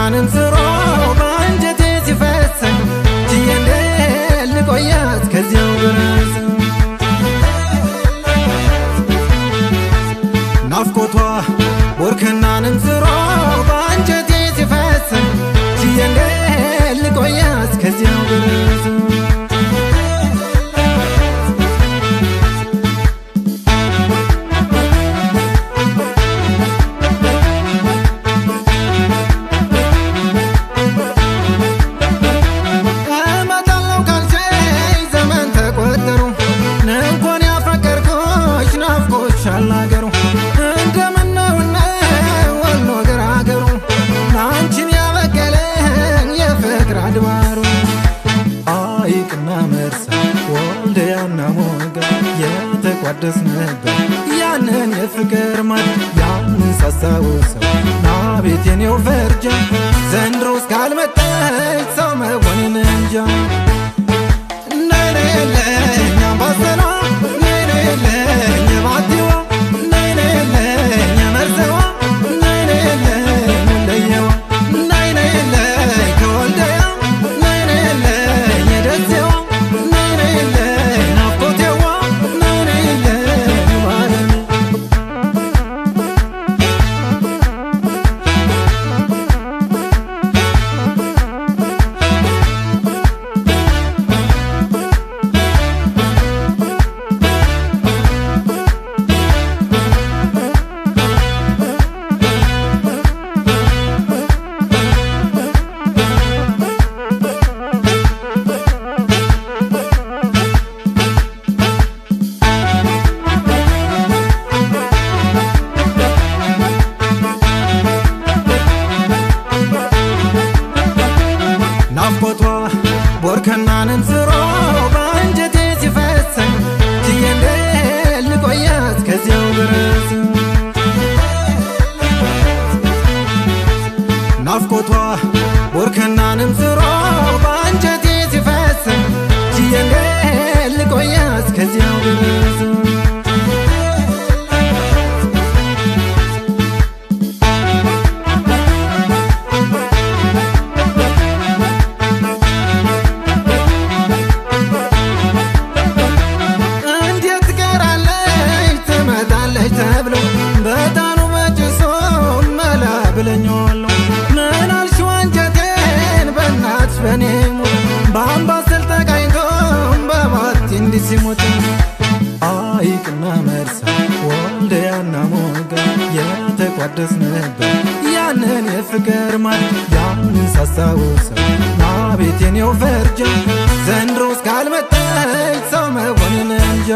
ንንዝሮ ባንጀቴ ሲፈሰን ጅየንዴ ልቆያት ከዚያው ድረስ ናፍቆቷ ወርክና ንንዝሮ ባንጀቴ ሲፈሰን ጅየንዴ ልቆያት ከዚያው ድረስ ሻላገሩ እንደምነውና ወሎ ገራገሩ ላንቺን ያበቀለኝ የፍቅር አድባሩ አይቅና መርሳ ወልደያና ሞጋ የተቋደስንበት ያንን የፍቅር ማድ ያንን ሳስታውሰው ናቤት የኔው ፈርጃ ዘንድሮ እስካልመጣች ሰው መሆንን እንጃ ነይነይለኝ አምባሰላ ነይነይለኝ ባቲዋ ናፍቆቷ ቦርከና ንንዝሮ ባንጀቴ ሲፈሰን ጅየንዴ ልቆያት ከዚያው ድረስ ናፍቆቷ ቦርከና ንንዝሮ ባንጀቴ ሲፈሰን ጅየንዴ ልቆያት ከዚያው ድረስ ተብሎ በጣኑ በጭሶ መላ ብለኛለሁ ምን አልሽው አንጀቴን በእናትሽ በኔ ሞት በአምባሰል ተቃኝቶ በባቲ እንዲህ ሲሞት አይቅና መርሳ ወልደያና ሞጋ የተቋደስንበት ያንን የፍቅር ማድ ያንን ሳስታውሰው ናቤት የኔው ፈርጃ ዘንድሮ እስካልመጣች ሰው መሆንን እንጃ